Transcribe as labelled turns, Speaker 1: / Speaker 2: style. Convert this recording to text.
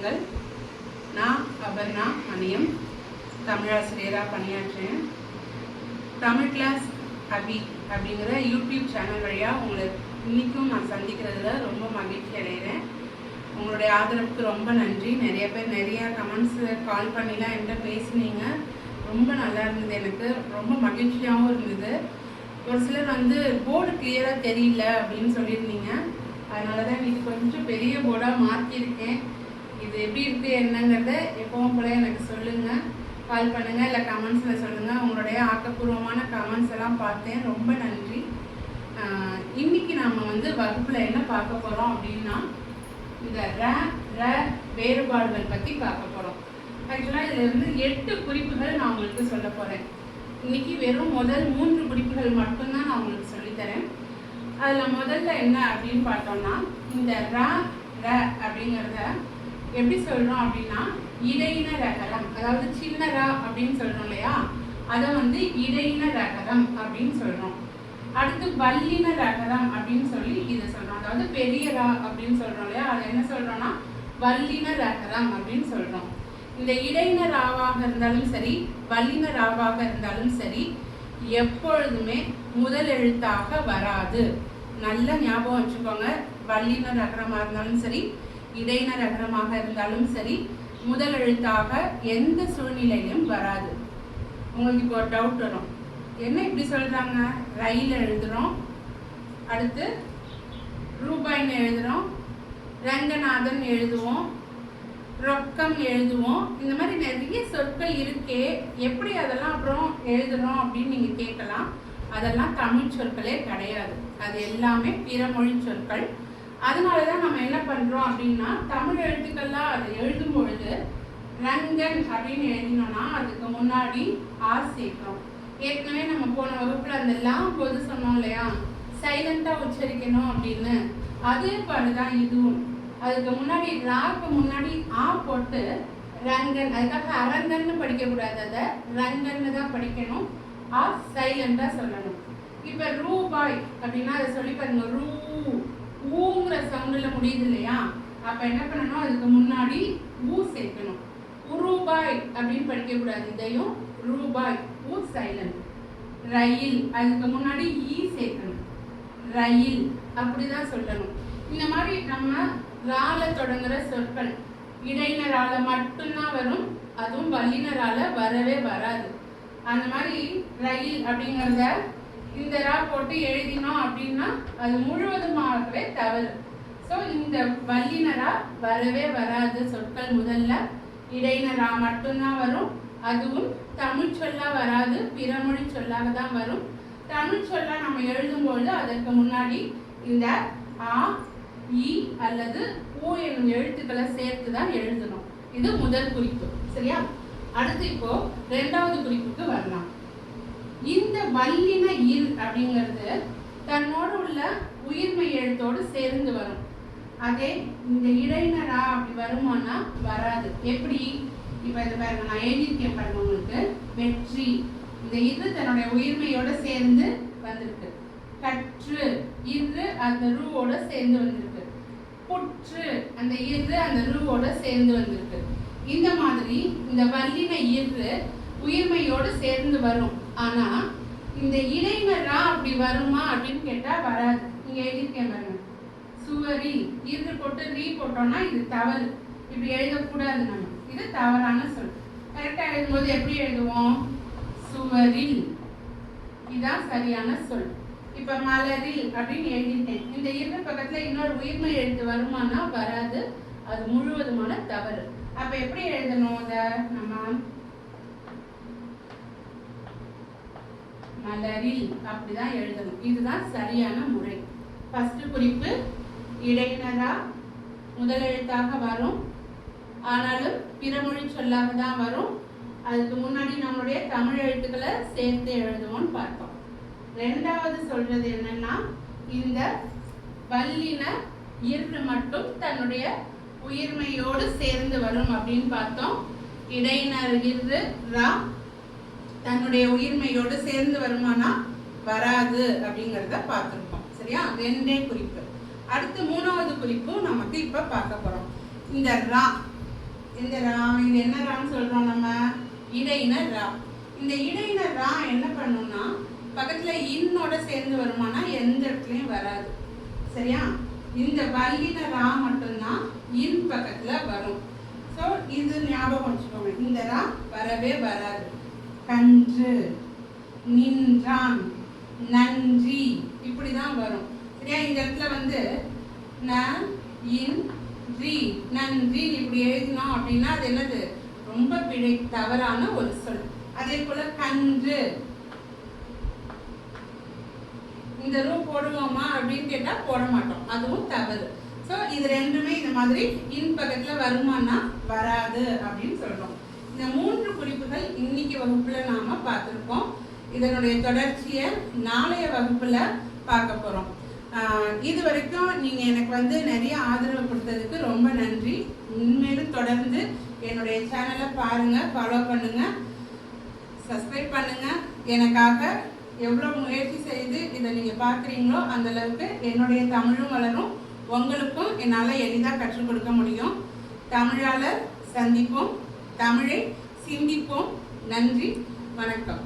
Speaker 1: வணக்கங்கள். நான் அபர்ணா மணியம், தமிழாசிரியராக பணியாற்றுறேன். தமிழ் கிளாஸ் அபி அப்படிங்கிற யூடியூப் சேனல் வழியாக உங்களை இன்றைக்கும் நான் சந்திக்கிறதுல ரொம்ப மகிழ்ச்சி அடைகிறேன். உங்களுடைய ஆதரவுக்கு ரொம்ப நன்றி. நிறைய பேர் நிறையா கமெண்ட்ஸ் கால் பண்ணிலாம் என்கிட்ட பேசுனீங்க. ரொம்ப நல்லா இருந்தது, எனக்கு ரொம்ப மகிழ்ச்சியாகவும் இருந்தது. ஒரு சிலர் போர்டு கிளியராக தெரியல அப்படின்னு சொல்லியிருந்தீங்க. அதனால தான் இது கொஞ்சம் பெரிய போர்டாக மாற்றியிருக்கேன். இது எப்படி இருக்குது என்னங்கிறத எப்பவும் போல எனக்கு சொல்லுங்கள், கால் பண்ணுங்கள், இல்லை கமெண்ட்ஸில் சொல்லுங்கள். உங்களுடைய ஆக்கப்பூர்வமான கமெண்ட்ஸ் எல்லாம் பார்த்தேன், ரொம்ப நன்றி. இன்றைக்கி நாம் வகுப்பில் என்ன பார்க்க போகிறோம் அப்படின்னா, இந்த ர வேறுபாடுகள் பற்றி பார்க்க போகிறோம். ஆக்சுவலாக இதில் 8 குறிப்புகள் நான் உங்களுக்கு சொல்ல போகிறேன். இன்றைக்கி வெறும் முதல் 3 குறிப்புகள் மட்டும்தான் நான் உங்களுக்கு சொல்லித்தரேன். அதில் முதல்ல என்ன அப்படின்னு பார்த்தோம்னா, இந்த ர அப்படிங்கிறத எப்படி சொல்கிறோம் அப்படின்னா, இடையின ரகரம், அதாவது சின்ன ரா அப்படின்னு சொல்கிறோம் இல்லையா, அதை இடையின ரகரம் அப்படின்னு சொல்கிறோம். அடுத்து வல்லின ரகரம் அப்படின்னு சொல்லி இதை சொல்கிறோம். அதாவது பெரிய ரா அப்படின்னு சொல்கிறோம் இல்லையா, அதை என்ன சொல்கிறோம்னா வல்லின ரகரம் அப்படின்னு சொல்கிறோம். இந்த இடையின ராவாக இருந்தாலும் சரி, வல்லின ராவாக இருந்தாலும் சரி, எப்பொழுதுமே முதல் எழுத்தாக வராது. நல்ல ஞாபகம் வச்சுக்கோங்க. வல்லின ரகரமாக இருந்தாலும் சரி, இடையின ரகரமாக இருந்தாலும் சரி, முதல் எழுத்தாக எந்த சூழ்நிலையிலும் வராது. உங்களுக்கு இப்போ ஒரு டவுட் வரும், என்ன இப்படி சொல்கிறாங்க? ரயில் எழுதுகிறோம், அடுத்து ரூபாய்னு எழுதுகிறோம், ரங்கநாதன் எழுதுவோம், ரொக்கம் எழுதுவோம். இந்த மாதிரி நிறைய சொற்கள் இருக்கே, எப்படி அதெல்லாம் அப்புறம் எழுதுகிறோம் அப்படின்னு நீங்கள் கேட்கலாம். அதெல்லாம் தமிழ் சொற்களே கிடையாது, அது எல்லாமே பிறமொழி சொற்கள். அதனால தான் நம்ம என்ன பண்ணுறோம் அப்படின்னா, தமிழ் எழுத்துக்கள்லாம் அதை எழுதும் பொழுது ரங்கன் அப்படின்னு எழுதினோம்னா அதுக்கு முன்னாடி ஆ சேர்க்கிறோம். ஏற்கனவே நம்ம போன வகுப்பில் அந்த லாம் போது சொன்னோம் இல்லையா, சைலண்டாக உச்சரிக்கணும் அப்படின்னு. அதே பாடு தான் இதுவும். அதுக்கு முன்னாடி ராக்கு முன்னாடி ஆ போட்டு ரங்கன், அதுக்காக அரங்கன்னு படிக்கக்கூடாது, அதை ரங்கன்னு தான் படிக்கணும். ஆ சைலண்டாக சொல்லணும். இப்போ ரூபாய் அப்படின்னா அதை சொல்லி பாருங்க, ரூ ஊங்கிற சவுண்டில் முடியுது இல்லையா, அப்போ என்ன பண்ணணும், அதுக்கு முன்னாடி ஊ சேர்க்கணும். ரூபாய் அப்படின்னு படிக்கக்கூடாது, இதையும் ரூபாய் ஊ சைலண்ட். ரயில், அதுக்கு முன்னாடி ஈ சேர்க்கணும், ரயில் அப்படிதான் சொல்லணும். இந்த மாதிரி நம்ம ரால தொடங்குற சொற்கள் இடையின ரால மட்டும்தான் வரும், அதுவும் வல்லின ரால வரவே வராது. அந்த மாதிரி ரயில் அப்படிங்கிறத இந்த ரா போட்டு எழுதினோம் அப்படின்னா அது முழுவதுமாகவே தவறு. ஸோ இந்த வல்லின ரா வரவே வராது. சொற்கள் முதல்ல இடையின ரா மட்டும்தான் வரும், அதுவும் தமிழ் சொல்லாக வராது, பிறமொழி சொல்லாக தான் வரும். தமிழ் சொல்லாக நம்ம எழுதும்போது அதற்கு முன்னாடி இந்த ஆ இ அல்லது ஊ என்னும் எழுத்துக்களை சேர்த்து தான் எழுதணும். இது முதல் குறிப்பு, சரியா? அடுத்து இப்போ 2வது குறிப்புக்கு வரலாம். இந்த வல்லின இல் அப்படிங்கிறது தன்னோடு உள்ள உயிர்மை எழுத்தோடு சேர்ந்து வரும். அதே இந்த இடையின ரா அப்படி வருமானா வராது. எப்படி? இப்போ இதை பாருங்க, நான் எழுதியிருக்கேன் பாருங்க உங்களுக்கு. வெற்றி, இந்த இது தன்னுடைய உயிர்மையோட சேர்ந்து வந்திருக்கு. கற்று, இரு அந்த ரூவோட சேர்ந்து வந்திருக்கு. புற்று, அந்த இரு அந்த ரூவோட சேர்ந்து வந்திருக்கு. இந்த மாதிரி இந்த வல்லின இரு உயிர்மையோடு சேர்ந்து வரும். ஆனா இந்த இடையின ரா அப்படி வருமா அப்படின்னு கேட்டா வராது. நீங்க எழுதியிருக்கேன் பாருங்க, சுவரில் இரு போட்டு ரீ போட்டோம்னா இது தவறு, இப்படி எழுதக்கூடாது. நம்ம இது தவறான சொல். கரெக்டா எழுதும்போது எப்படி எழுதுவோம்? சுவரில், இதுதான் சரியான சொல். இப்ப மலரில் அப்படின்னு எழுதிட்டேன். இந்த இரு பக்கத்துல இன்னொரு உயிர்மை எழுத்து வருமானா வராது, அது முழுவதுமான தவறு. அப்ப எப்படி எழுதணும்? அத நம்ம மலரில் அப்படிதான் எழுதணும். இதுதான் சரியான முறை. ஃபர்ஸ்ட் குறிப்பு, இடையின ரா முதல் எழுத்தாக வரும், ஆனாலும் பிறமொழி சொல்லாக தான் வரும். அதுக்கு முன்னாடி நம்மளுடைய தமிழ் எழுத்துக்களை சேர்த்து எழுதுவோம்னு பார்த்தோம். 2வது சொல்றது என்னன்னா, இந்த வல்லின இரு மட்டும் தன்னுடைய உயிர்மையோடு சேர்ந்து வரும் அப்படின்னு பார்த்தோம். இடையினர் இரு ரா தன்னுடைய உயிர்மையோடு சேர்ந்து வருமானா வராது அப்படிங்கிறத பார்த்துருக்கோம், சரியா? 2 குறிப்பு. அடுத்து 3வது குறிப்பு நமக்கு இப்ப பார்க்க போறோம். இந்த ரா இந்த ரா இது என்ன ரான்னு சொல்றோம் நம்ம? இடையினர் ரா. இந்த இடையினர் ரா என்ன பண்ணும்னா பக்கத்துல இன்னோட சேர்ந்து வருமானா எந்த இடத்துலயும் வராது. சரியா? இந்த வல்லின ரா மட்டும்தான் இன் பக்கத்துல வரும். ஸோ இது ஞாபகம் வச்சுக்கோங்க. இந்த ரா வரவே வராது. கன்று, நின்றான், நன்றி இப்படிதான் வரும். சரியா? இந்த இடத்துல வந்து ந இன் ரி நன்றி இப்படி எழுதினோம் அப்படின்னா அது என்னது? ரொம்ப பிழை, தவறான ஒரு சொல். அதே போல கன்று, இந்த ரூ போடுவோமா அப்படின்னு கேட்டா போட மாட்டோம், அதுவும் தவறு. ஸோ இது ரெண்டுமே இந்த மாதிரி இன் பக்கத்துல வருமானா வராது அப்படின்னு சொல்றோம். இந்த 3 குறிப்புகள் இன்னைக்கு வகுப்புல நாம பார்த்திருக்கோம். இதனுடைய தொடர்ச்சியை நாளைய வகுப்புல பார்க்க போறோம். இது வரைக்கும் நீங்க எனக்கு வந்து நிறைய ஆதரவு கொடுத்ததுக்கு ரொம்ப நன்றி. உண்மையிலும் தொடர்ந்து என்னுடைய சேனலை பாருங்க, ஃபாலோ பண்ணுங்க, சப்ஸ்கிரைப் பண்ணுங்க. எனக்காக எவ்வளோ முயற்சி செய்து இதை நீங்கள் பார்க்குறீங்களோ அந்த அளவுக்கு என்னுடைய தமிழும் வளரும், உங்களுக்கும் என்னால் எளிதாக கற்றுக் கொடுக்க முடியும். தமிழாளர் சந்திப்போம், தமிழை சிந்திப்போம். நன்றி, வணக்கம்.